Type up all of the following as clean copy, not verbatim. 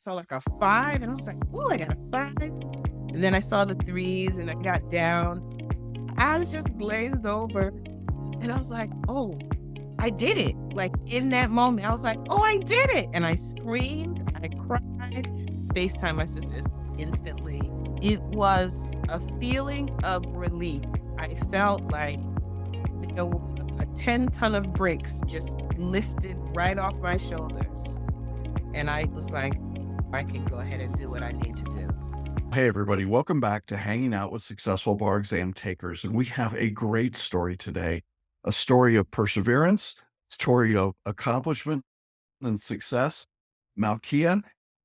saw like a 5 and I was like, "Oh, I got a 5." And then I saw the 3s and I got down. I was just glazed over and I was like, "Oh, I did it." Like in that moment, I was like, "Oh, I did it." And I screamed, I cried, FaceTime my sisters instantly. It was a feeling of relief. I felt like there were a 10-ton of bricks just lifted right off my shoulders. And I was like, I can go ahead and do what I need to do. Hey, everybody. Welcome back to Hanging Out with Successful Bar Exam Takers. And we have a great story today, a story of perseverance, story of accomplishment and success. Malkia,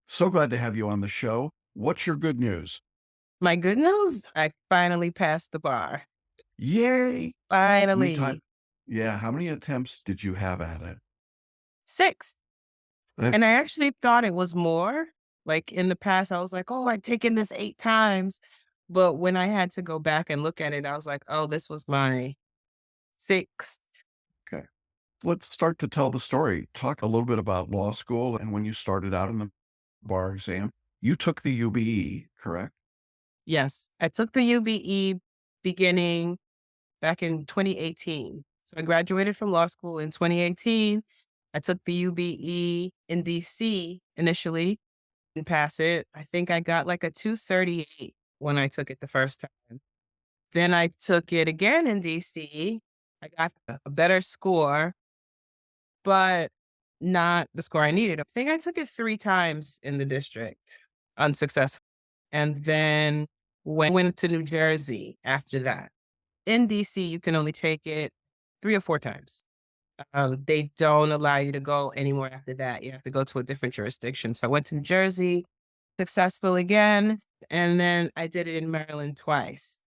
so glad to have you on the show. What's your good news? My good news, I finally passed the bar. Yay. How many times? Finally. Yeah. How many attempts did you have at it? 6. Uh, And I actually thought it was more. Like in the past, I was like, oh, I've taken this 8 times. But when I had to go back and look at it, I was like, oh, this was my 6th. Okay. Let's start to tell the story. Talk a little bit about law school and when you started out in the bar exam. You took the UBE, correct? Yes, I took the UBE beginning back in 2018. So I graduated from law school in 2018. I took the UBE in DC initially and pass it. I think I got like a 238 when I took it the first time. Then I took it again in DC. I got a better score, but not the score I needed. I think I took it 3 times in the district, unsuccessful. And then went to New Jersey after that. In DC, you can only take it 3 or 4 times. They don't allow you to go anymore after that. You have to go to a different jurisdiction. So I went to New Jersey, successful again, and then I did it in Maryland twice.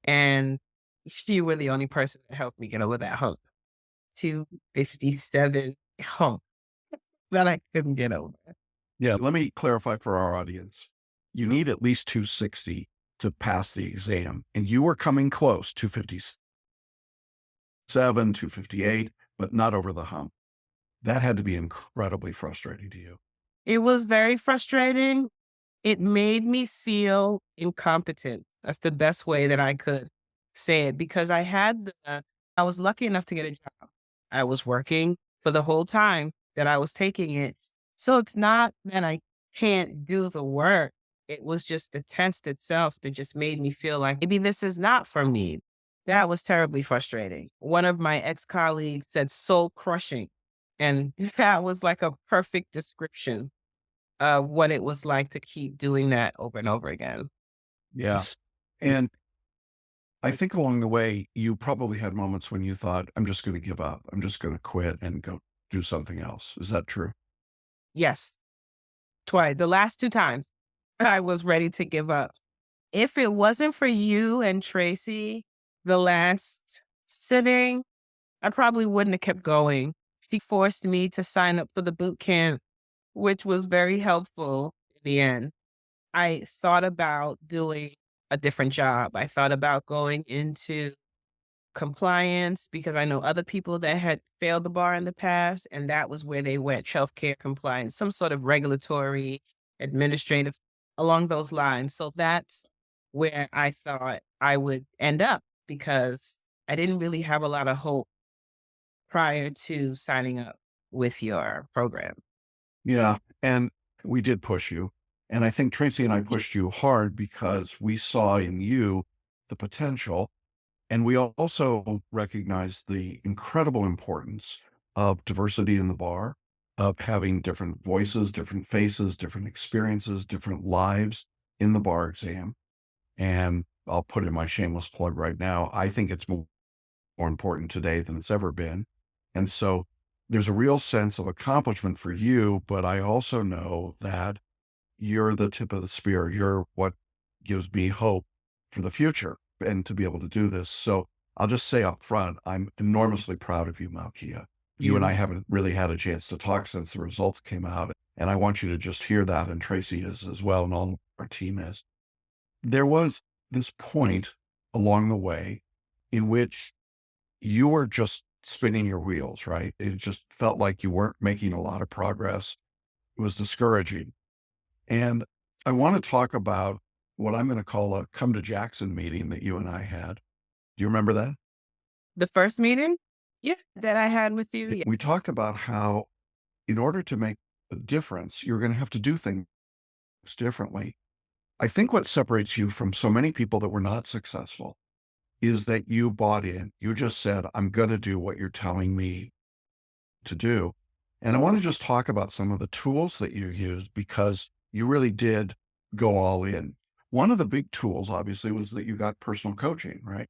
And you were the only person that helped me get over that hump. 257 hump that I couldn't get over. Yeah, let me clarify for our audience. You need at least 260 to pass the exam, and you were coming close, 257, 258, but not over the hump. That had to be incredibly frustrating to you. It was very frustrating. It made me feel incompetent. That's the best way that I could say it because I was lucky enough to get a job. I was working for the whole time that I was taking it. So it's not that I can't do the work. It was just the test itself that just made me feel like maybe this is not for me. That was terribly frustrating. One of my ex-colleagues said soul crushing. And that was like a perfect description what it was like to keep doing that over and over again. Yeah. And I think along the way, you probably had moments when you thought, I'm just going to give up. I'm just going to quit and go do something else. Is that true? Yes, twice. The last 2 times, I was ready to give up. If it wasn't for you and Tracy, the last sitting, I probably wouldn't have kept going. She forced me to sign up for the boot camp, which was very helpful in the end. I thought about doing a different job. I thought about going into compliance because I know other people that had failed the bar in the past, and that was where they went, healthcare compliance, some sort of regulatory, administrative, along those lines. So that's where I thought I would end up because I didn't really have a lot of hope prior to signing up with your program. Yeah. And we did push you. And I think Tracy and I pushed you hard because we saw in you the potential. And we also recognize the incredible importance of diversity in the bar, of having different voices, different faces, different experiences, different lives in the bar exam. And I'll put in my shameless plug right now. I think it's more important today than it's ever been. And so there's a real sense of accomplishment for you, but I also know that you're the tip of the spear. You're what gives me hope for the future and to be able to do this. So I'll just say up front, I'm enormously proud of you, Malkia. You and I You. haven't really had a chance to talk since the results came out. And I want you to just hear that. And Tracy is as well. And all our team is. There was this point along the way in which you were just spinning your wheels, right? It just felt like you weren't making a lot of progress. It was discouraging. And I want to talk about what I'm going to call a come to Jackson meeting that you and I had. Do you remember that? The first meeting? Yeah, that I had with you, yeah. We talked about how in order to make a difference, you're going to have to do things differently. I think what separates you from so many people that were not successful is that you bought in. You just said, I'm going to do what you're telling me to do. And I want to just talk about some of the tools that you used because you really did go all in. One of the big tools, obviously, was that you got personal coaching, right?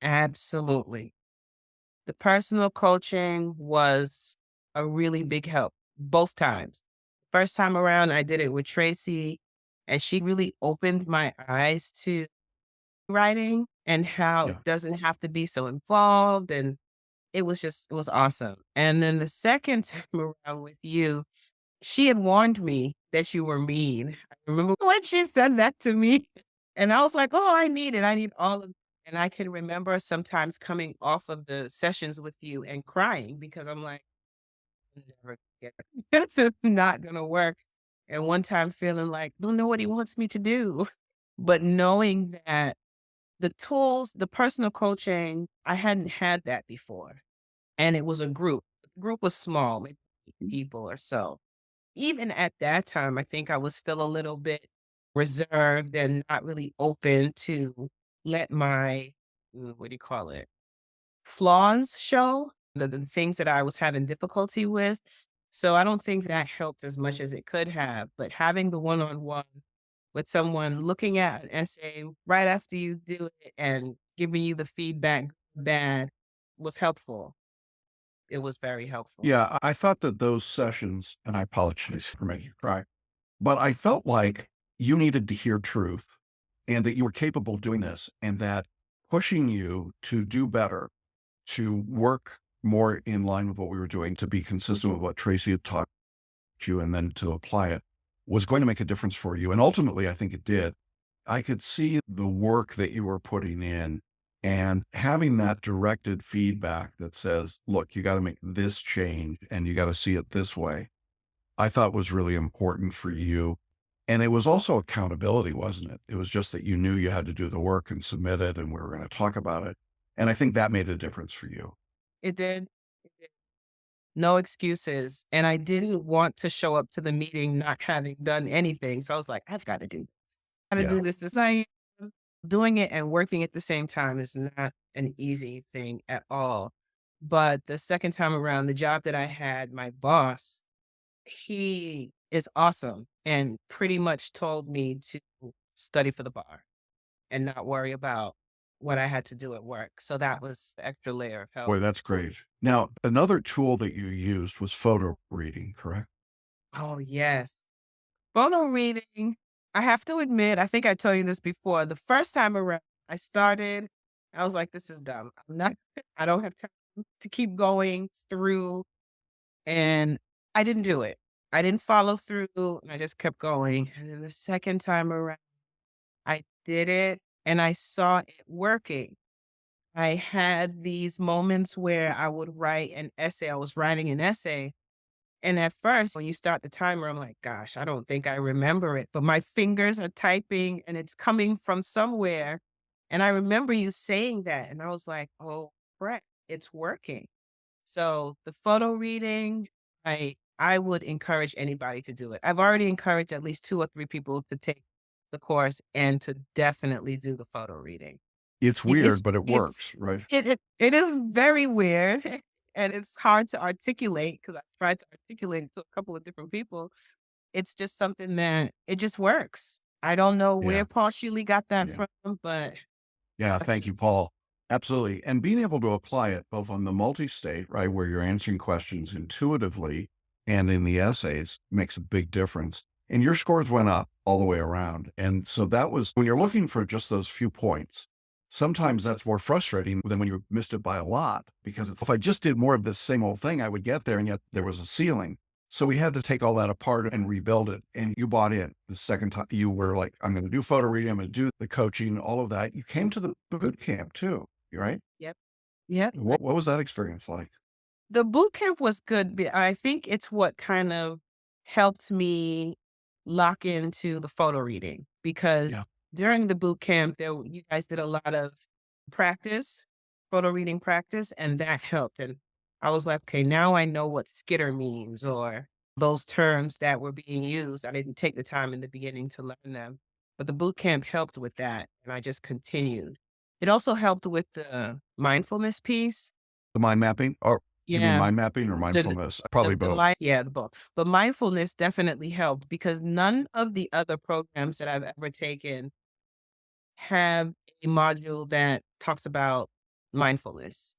Absolutely. The personal coaching was a really big help both times. First time around, I did it with Tracy, and she really opened my eyes to writing and how it Yeah. doesn't have to be so involved. And it was awesome. And then the second time around with you, she had warned me that you were mean. I remember when she said that to me, and I was like, "Oh, I need all of." And I can remember sometimes coming off of the sessions with you and crying because I'm like, "I'm never get this is not gonna work." And one time feeling like, "Don't know what he wants me to do." But knowing that the tools, the personal coaching, I hadn't had that before, and it was a group. The group was small, maybe 8 people or so. Even at that time, I think I was still a little bit reserved and not really open to let my, what do you call it, flaws show, the things that I was having difficulty with. So I don't think that helped as much as it could have. But having the one on one with someone looking at an essay right after you do it and giving you the feedback bad was helpful. It was very helpful. Yeah. I thought that those sessions, and I apologize for making you cry, but I felt like you needed to hear truth and that you were capable of doing this and that pushing you to do better, to work more in line with what we were doing, to be consistent with what Tracy had taught you and then to apply it was going to make a difference for you. And ultimately, I think it did. I could see the work that you were putting in and having that directed feedback that says, look, you got to make this change and you got to see it this way. I thought was really important for you. And it was also accountability, wasn't it? It was just that you knew you had to do the work and submit it, and we were going to talk about it. And I think that made a difference for you. It did. It did. No excuses. And I didn't want to show up to the meeting not having done anything. So I was like, I've got to Yeah. do this. I am doing it and working at the same time is not an easy thing at all. But the second time around, the job that I had, my boss, he is awesome and pretty much told me to study for the bar and not worry about what I had to do at work. So that was the extra layer of help. Boy, that's great. Now, another tool that you used was photo reading, correct? Oh, yes. Photo reading, I have to admit, I think I told you this before. The first time around, I started, I was like, this is dumb. I'm not, I don't have time to keep going through. And I didn't do it. I didn't follow through. And I just kept going. And then the second time around, I did it and I saw it working. I had these moments where I would write an essay. I was writing an essay. And at first, when you start the timer, I'm like, gosh, I don't think I remember it. But my fingers are typing and it's coming from somewhere. And I remember you saying that. And I was like, oh, crap, it's working. So the photo reading, I would encourage anybody to do it. I've already encouraged at least 2 or 3 people to take the course and to definitely do the photo reading. It's Y weird, but it it's works, right? it is very weird, and it's hard to articulate because I tried to articulate it to a couple of different people. It's just something that it just works. I don't know where Yeah. Paul Sheely got that Yeah. from, but Yeah, thank you, Paul. Absolutely. And being able to apply it both on the multi-state, right, where you're answering questions intuitively and in the essays makes a big difference. And your scores went up all the way around. And so that was when you're looking for just those few points, sometimes that's more frustrating than when you missed it by a lot. Because if I just did more of this same old thing, I would get there. And yet there was a ceiling. So we had to take all that apart and rebuild it. And you bought in the second time you were like, I'm going to do photo reading. I'm going to do the coaching, all of that. You came to the boot camp too, right? yep, yep. What was that experience like? The boot camp was good. I think it's what kind of helped me lock into the photo reading because Yeah. during the boot camp, you guys did a lot of practice, photo reading practice, and that helped. And I was like, okay, now I know what skitter means or those terms that were being used. I didn't take the time in the beginning to learn them, but the boot camp helped with that, and I just continued. It also helped with the mindfulness piece. The mind mapping? Or you mean Yeah. mind mapping or The mindfulness? Probably the both. mind yeah, the both. But mindfulness definitely helped because none of the other programs that I've ever taken have a module that talks about mindfulness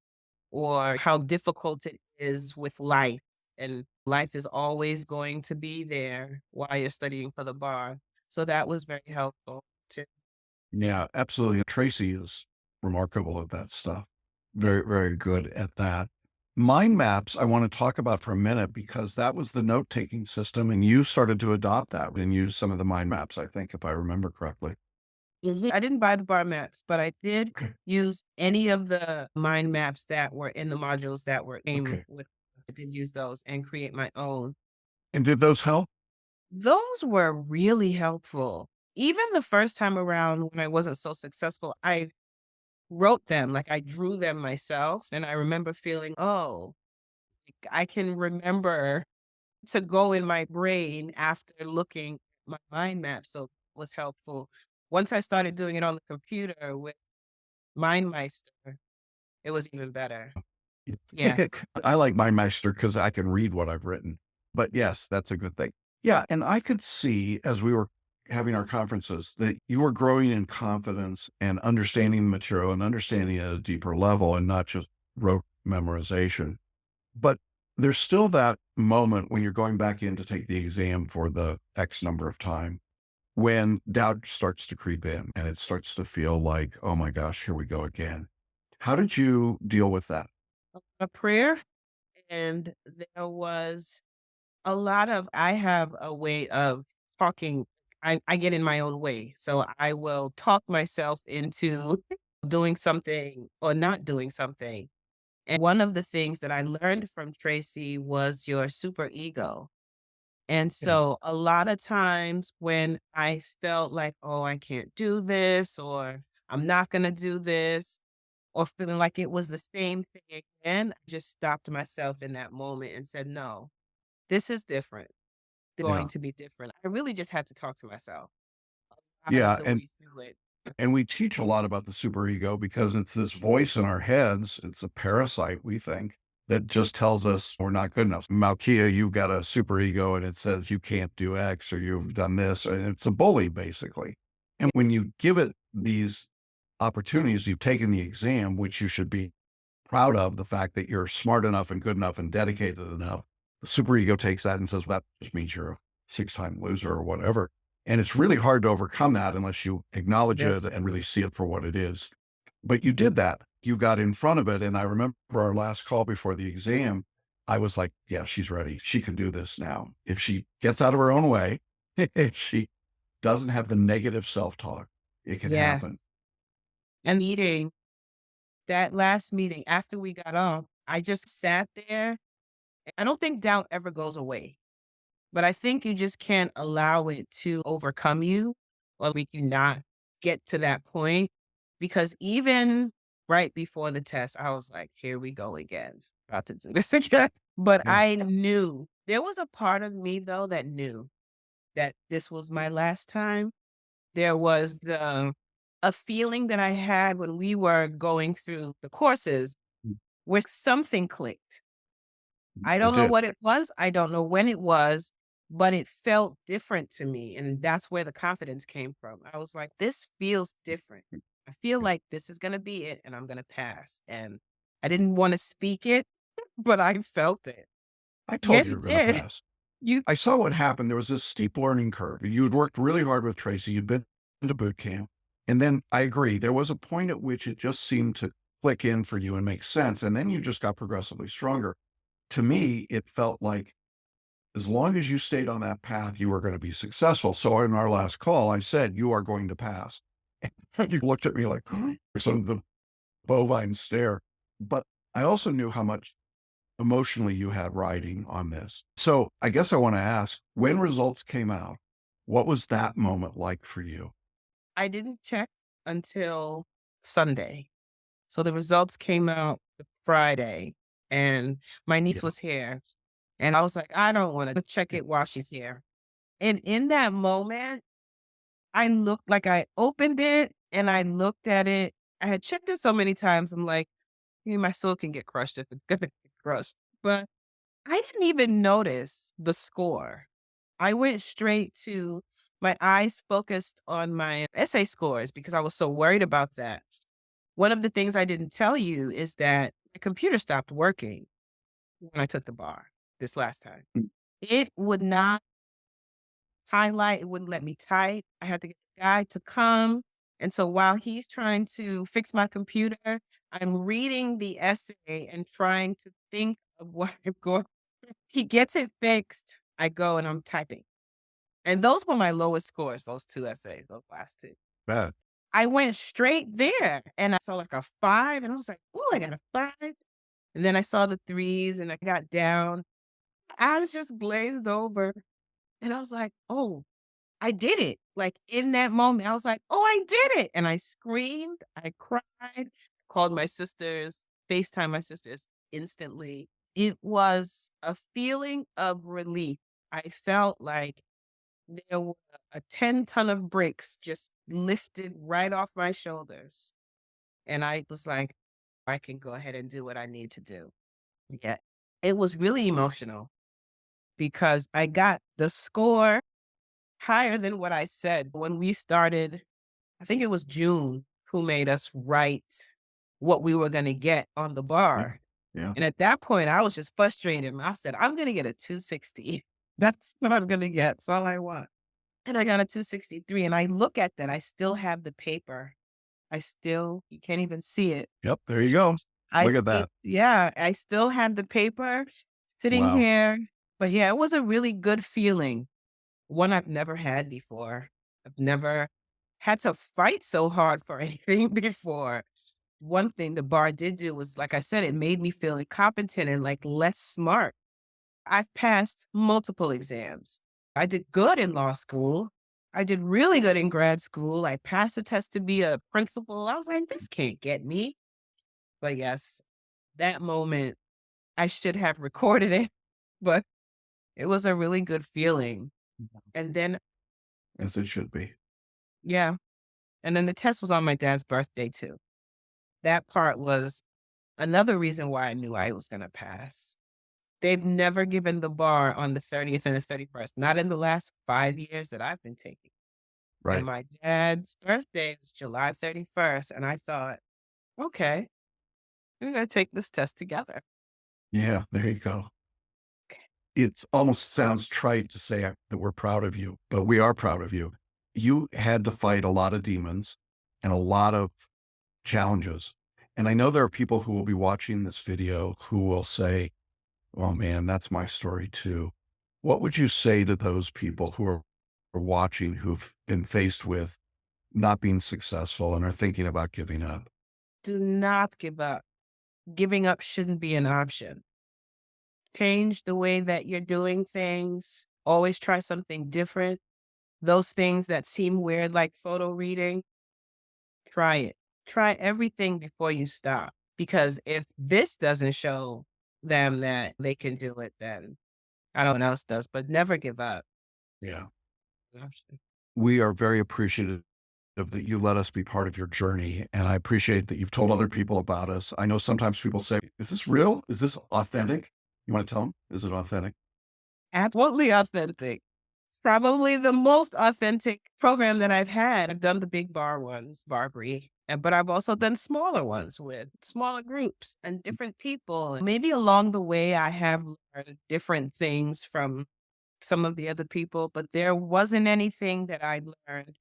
or how difficult it is with life, and life is always going to be there while you're studying for the bar. So that was very helpful too. Yeah, absolutely. Tracy is remarkable at that stuff. Very, very good at that. Mind maps, I want to talk about for a minute because that was the note taking system, and you started to adopt that and use some of the mind maps, I think, if I remember correctly. I didn't buy the bar maps, but I did Okay. use any of the mind maps that were in the modules that were came Okay. with. I did use those and create my own. And did those help? Those were really helpful. Even the first time around when I wasn't so successful, I wrote them, like I drew them myself. And I remember feeling, oh, I can remember to go in my brain after looking at my mind map. So it was helpful. Once I started doing it on the computer with MindMeister, it was even better. Yeah. I like my master because I can read what I've written. But yes, that's a good thing. Yeah. And I could see as we were having our conferences that you were growing in confidence and understanding the material and understanding it at a deeper level and not just rote memorization. But there's still that moment when you're going back in to take the exam for the X number of time when doubt starts to creep in and it starts to feel like, oh my gosh, here we go again. How did you deal with that? A prayer, and there was a lot of I have a way of talking. I get in my own way. So I will talk myself into doing something or not doing something. And one of the things that I learned from Tracy was your super ego. And Yeah. so a lot of times when I felt like, oh, I can't do this, or I'm not going to do this, or feeling like it was the same thing again, I just stopped myself in that moment and said, no, this is different. It's going Yeah. to be different. I really just had to talk to myself out of Yeah. the And way through it. we teach a lot about the superego because it's this voice in our heads. It's a parasite, we think, that just tells us we're not good enough. Malkia, you've got a superego and it says you can't do X or you've done this. And it's a bully, basically. And when you give it these opportunities, you've taken the exam, which you should be proud of the fact that you're smart enough and good enough and dedicated enough. The superego takes that and says, well, that just means you're a 6-time loser or whatever. And it's really hard to overcome that unless you acknowledge it Yes. and really see it for what it is. But you did that. You got in front of it. And I remember our last call before the exam, I was like, yeah, she's ready. She can do this now. If she gets out of her own way, if she doesn't have the negative self talk, it can happen. Yes. And meeting, that last meeting after we got off, I just sat there. I don't think doubt ever goes away. But I think you just can't allow it to overcome you or make you not get to that point. Because even right before the test, I was like, here we go again. About to do this again. But Yeah. I knew there was a part of me though that knew that this was my last time. There was a feeling that I had when we were going through the courses where something clicked. I It don't know did. what it was, I don't know when it was, but it felt different to me, and that's where the confidence came from. I was like, "This feels different. I feel like this is gonna be it, and I'm gonna pass," and I didn't wanna speak it, but I felt it. I Yeah, told you you you were going to did. pass. You I saw what happened. There was this steep learning curve. You had worked really hard with Tracy. You'd been to boot camp. And then I agree, there was a point at which it just seemed to click in for you and make sense. And then you just got progressively stronger. To me, it felt like as long as you stayed on that path, you were going to be successful. So in our last call, I said, you are going to pass. And you looked at me like some of the bovine stare. But I also knew how much emotionally you had riding on this. So I guess I want to ask when results came out, What was that moment like for you? I didn't check until Sunday. So the results came out Friday, and my niece Yeah. was here, and I was like, "I don't wanna check it while she's here." And in that moment, I looked like I opened it and I looked at it. I had checked it so many times, I'm like, My soul can get crushed if it's gonna get crushed." But I didn't even notice the score. I went straight to my eyes focused on my essay scores because I was so worried about that. One of the things I didn't tell you is that the computer stopped working when I took the bar this last time. Mm. It would not highlight, it wouldn't let me type. I had to get the guy to come. And so while he's trying to fix my computer, I'm reading the essay and trying to think of what I'm going. He gets it fixed. I go and I'm typing. And those were my lowest scores, those 2 essays, those last 2. Bad. I went straight there and I saw like a 5 and I was like, "Ooh, I got a 5." And then I saw the 3s and I got down. I was just glazed over and I was like, "Oh, I did it." Like in that moment, I was like, "Oh, I did it." And I screamed, I cried, called my sisters, FaceTime my sisters instantly. It was a feeling of relief. I felt like there were a 10-ton of bricks just lifted right off my shoulders. And I was like, I can go ahead and do what I need to do. Yeah. It was really emotional because I got the score higher than what I said when we started. I think it was June who made us write what we were going to get on the Yeah. bar. Yeah. And at that point, I was just frustrated. And I said, I'm going to get a 260. That's what I'm going to get. That's all I want. And I got a 263. And I look at that. I still have the paper. You can't even see it. Yep. There you go. I Look at still, that. yeah, I still have the paper sitting Wow. here. But yeah, it was a really good feeling. One I've never had before. I've never had to fight so hard for anything before. One thing the bar did do was, like I said, it made me feel incompetent and like less smart. I've passed multiple exams. I did good in law school. I did really good in grad school. I passed the test to be a principal. I was like, this can't get me. But yes, that moment, I should have recorded it, but it was a really good feeling. And then, As it should be. yeah, and then the test was on my dad's birthday too. That part was another reason why I knew I was going to pass. They've never given the bar on the 30th and the 31st, not in the last 5 years that I've been taking. And Right. my dad's birthday was July 31st, and I thought, "Okay, we're gonna take this test together." Yeah. There you go. Okay. It almost sounds trite to say that we're proud of you, but we are proud of you. You had to fight a lot of demons and a lot of challenges. And I know there are people who will be watching this video who will say, "Oh man, that's my story too." What would you say to those people who are watching who've been faced with not being successful and are thinking about giving up? Do not give up. Giving up shouldn't be an option. Change the way that you're doing things. Always try something different. Those things that seem weird, like photo reading, try it. Try everything before you stop. Because if this doesn't show them that they can do it, then I don't know what else does, but never give up. Yeah. Option. We are very appreciative that you let us be part of your journey. And I appreciate that you've told other people about us. I know sometimes people say, "Is this real? Is this authentic?" You want to tell them, is it authentic? Absolutely authentic. It's probably the most authentic program that I've had. I've done the big bar ones, Barbary, but I've also done smaller ones with smaller groups and different people. And maybe along the way, I have learned different things from some of the other people, but there wasn't anything that I learned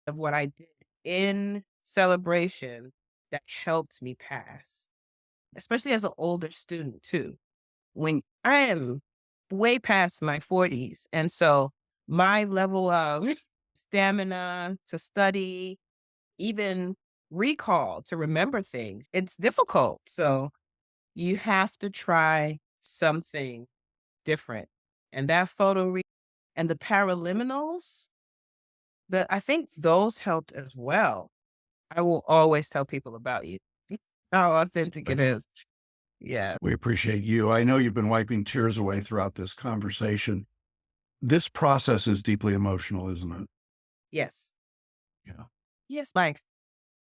of what I did in celebration that helped me pass, especially as an older student too. When I am way past my 40s, and so my level of stamina to study, even recall to remember things, it's difficult. So you have to try something different. And that and the paraliminals, I think those helped as well. I will always tell people about you, how authentic it Thank is. Yeah. We appreciate you. I know you've been wiping tears away throughout this conversation. This process is deeply emotional, isn't it? Yes. Yeah. Yes, life.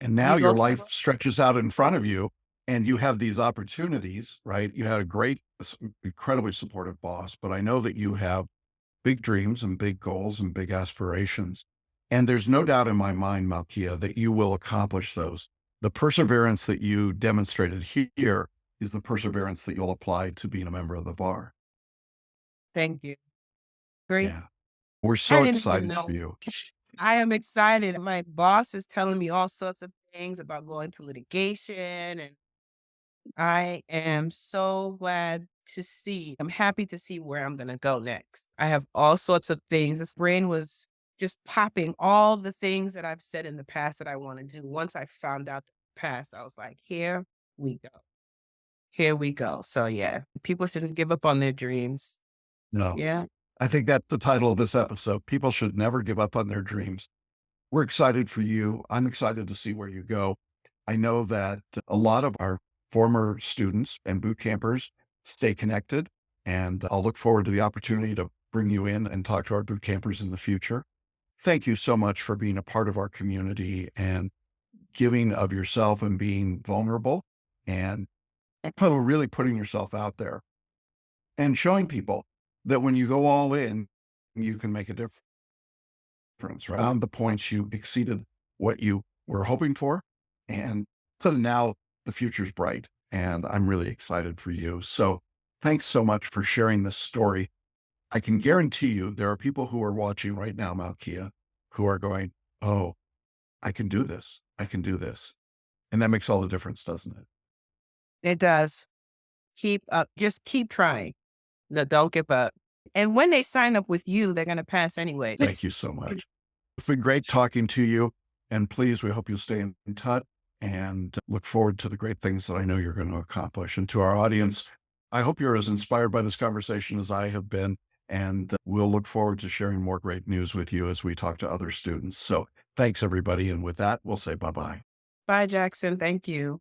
And now You your go through life stretches out in front of you and you have these opportunities, right? You had a great, incredibly supportive boss, but I know that you have big dreams and big goals and big aspirations. And there's no doubt in my mind, Malkia, that you will accomplish those. The perseverance that you demonstrated here is the perseverance that you'll apply to being a member of the bar. thank you. Great. Yeah. We're I so didn't even excited for know. you. I am excited. My boss is telling me all sorts of things about going to litigation, and I am so glad to see. I'm happy to see where I'm gonna go next. I have all sorts of things. This brain was just popping all the things that I've said in the past that I want to do. Once I found out the past, I was like, here we go. Here we go. So yeah, people shouldn't give up on their dreams. No, Yeah. I think that's the title of this episode. People should never give up on their dreams. We're excited for you. I'm excited to see where you go. I know that a lot of our former students and boot campers stay connected, and I'll look forward to the opportunity to bring you in and talk to our boot campers in the future. Thank you so much for being a part of our community and giving of yourself and being vulnerable and really putting yourself out there and showing people that when you go all in, you can make a difference, right? On the points you exceeded what you were hoping for. And so now the future's bright and I'm really excited for you. So thanks so much for sharing this story. I can guarantee you there are people who are watching right now, Malkia, who are going, oh, I can do this. I can do this. And that makes all the difference, doesn't it? It does. Keep up. Just keep trying. No, don't give up. And when they sign up with you, they're gonna pass anyway. Thank you so much. It's been great talking to you. And please, we hope you'll stay in touch and look forward to the great things that I know you're going to accomplish. And to our audience, I hope you're as inspired by this conversation as I have been. And we'll look forward to sharing more great news with you as we talk to other students. So thanks, everybody. And with that, we'll say bye bye. Bye, Jackson. Thank you.